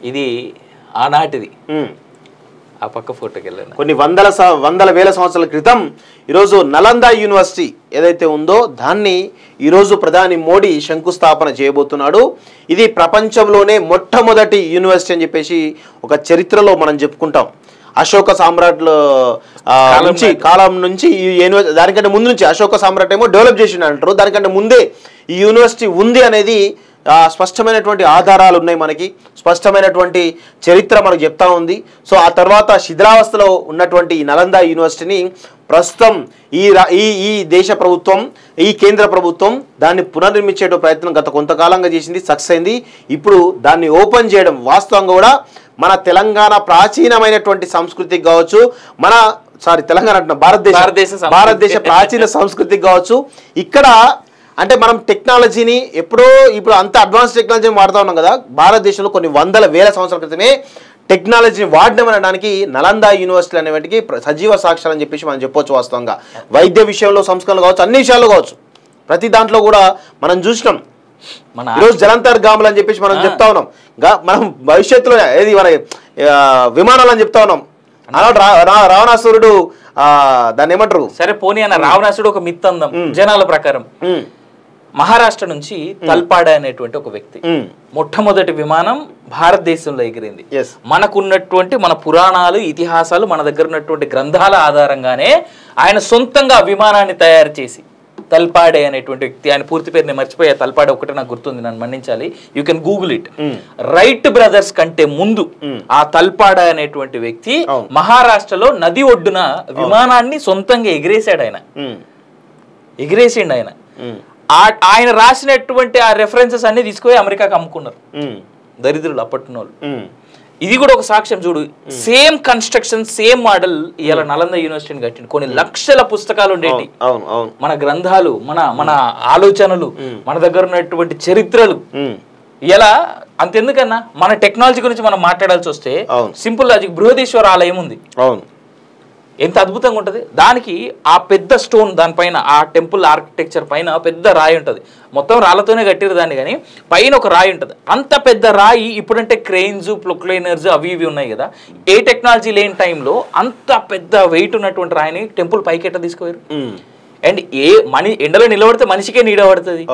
ఇది ఆనాటిది. ఆ పక్క ఫోటోకి వెళ్ళాను. కొన్ని వందల వేల సంవత్సరాల క్రితం ఈరోజు నలంద యూనివర్సిటీ ఏదైతే ఉందో దాన్ని ఈరోజు ప్రధాని మోడీ శంకుస్థాపన చేయబోతున్నాడు. ఇది ప్రపంచంలోనే మొట్టమొదటి యూనివర్సిటీ అని చెప్పేసి ఒక చరిత్రలో మనం చెప్పుకుంటాం. అశోక సామ్రాట్ల కాలం నుంచి ఈ యూనివర్సిటీ, దానికంటే ముందు నుంచి అశోక సామ్రాట్ ఏమో డెవలప్ చేసిండు అంటారు, దానికంటే ముందే ఈ యూనివర్సిటీ ఉంది అనేది స్పష్టమైనటువంటి ఆధారాలు ఉన్నాయి, మనకి స్పష్టమైనటువంటి చరిత్ర మనకు చెప్తా ఉంది. సో ఆ తర్వాత శిథిలావస్థలో ఉన్నటువంటి ఈ నలంద యూనివర్సిటీని ప్రస్తుతం ఈ దేశ ప్రభుత్వం, ఈ కేంద్ర ప్రభుత్వం దాన్ని పునర్నిర్మించే ప్రయత్నం గత కొంతకాలంగా చేసింది, సక్సెస్ అయింది. ఇప్పుడు దాన్ని ఓపెన్ చేయడం వాస్తవంగా కూడా మన తెలంగాణ ప్రాచీనమైనటువంటి సంస్కృతికి కావచ్చు, తెలంగాణ అంటే భారతదేశ ప్రాచీన సంస్కృతికి కావచ్చు. ఇక్కడ అంటే మనం టెక్నాలజీని ఇప్పుడు అంత అడ్వాన్స్ టెక్నాలజీని వాడుతూ ఉన్నాం కదా. భారతదేశంలో కొన్ని వందల వేల సంవత్సరాల క్రితమే టెక్నాలజీని వాడడం అనడానికి నలంద యూనివర్సిటీ అనేవాటికి సజీవ సాక్ష్యాలు అని చెప్పేసి మనం చెప్పొచ్చు. వాస్తవంగా వైద్య విషయంలో, సంస్కరణలు కావచ్చు, అన్ని విషయాల్లో కావచ్చు, ప్రతి దాంట్లో కూడా మనం చూసినాం. ఈరోజు జలంతర్ గాములు అని చెప్పేసి మనం చెప్తా ఉన్నాం. మనం భవిష్యత్తులో ఏది మన విమానాలు అని చెప్తా ఉన్నాం. రావణాసురుడు దాన్ని ఏమంటారు, సరే పోనీ అన్న, రావణాసురుడు ఒక మిత్ అందం జనాల ప్రకారం. మహారాష్ట్ర నుంచి తల్పాడ అనేటువంటి ఒక వ్యక్తి మొట్టమొదటి విమానం భారతదేశంలో ఎగిరింది. మనకున్నటువంటి మన పురాణాలు, ఇతిహాసాలు, మన దగ్గర ఉన్నటువంటి గ్రంథాల ఆధారంగానే ఆయన సొంతంగా విమానాన్ని తయారు చేసి, తల్పాడే అనేటువంటి వ్యక్తి, ఆయన పూర్తి పేరు నేను మర్చిపోయా, తల్పాడే ఒకటే నాకు గుర్తుంది, నన్ను మన్నించాలి, you can Google it. Wright brothers కంటే ముందు ఆ తల్పాడ అనేటువంటి వ్యక్తి మహారాష్ట్రలో నది ఒడ్డున విమానాన్ని సొంతంగా ఎగిరేసిండు ఆయన. ఆయన రాసినటువంటి ఆ రెఫరెన్సెస్ అన్ని తీసుకుపోయి అమెరికాకి అమ్ముకున్నారు దరిద్రులు అప్పట్లో. ఇది కూడా ఒక సాక్ష్యం చూడు. సేమ్ కన్స్ట్రక్షన్, సేమ్ మోడల్ ఇవాళ నలంద యూనివర్సిటీని కట్టింది. కొన్ని లక్షల పుస్తకాలు ఉండేవి, మన గ్రంథాలు, మన ఆలోచనలు, మన దగ్గర ఉన్నటువంటి చరిత్రలు. ఇలా అంతెందుకన్నా మన టెక్నాలజీ గురించి మనం మాట్లాడాల్సి వస్తే సింపుల్ లాజిక్, బృహదీశ్వర ఆలయం ఉంది, ఎంత అద్భుతంగా ఉంటుంది. దానికి ఆ పెద్ద స్టోన్, దానిపైన ఆ టెంపుల్ ఆర్కిటెక్చర్ పైన పెద్ద రాయి ఉంటుంది, మొత్తం రాళ్లతోనే కట్టిరు దాన్ని, కానీ పైన ఒక రాయి ఉంటుంది. అంత పెద్ద రాయి ఇప్పుడంటే క్రెయిన్స్, ప్రొక్లైనర్స్ అవి ఇవి ఉన్నాయి కదా, ఏ టెక్నాలజీ లేని టైంలో అంత పెద్ద వెయిట్ ఉన్నటువంటి రాయిని టెంపుల్ పైకి ఎట్లా తీసుకుపోయారు. అండ్ ఎండలో నిలబడితే మనిషికే నీడ పడుతుంది,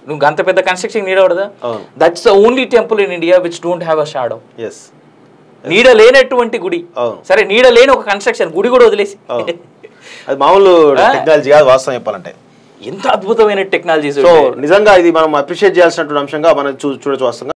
నువ్వు అంత పెద్ద కన్స్ట్రక్షన్ నీడ పడదా? That's the only temple in India which don't have a shadow. నీడ లేనటువంటి గుడి, సరే నీడ లేని ఒక కన్స్ట్రక్షన్, గుడి కూడా వదిలేసి, అది మామూలు టెక్నాలజీ కాదు వాస్తవం చెప్పాలంటే. ఎంత అద్భుతమైన టెక్నాలజీ. సో నిజంగా ఇది మనం అప్రిషియేట్ చేయాల్సినటువంటి అంశంగా మనం చూడొచ్చు వాస్తవంగా.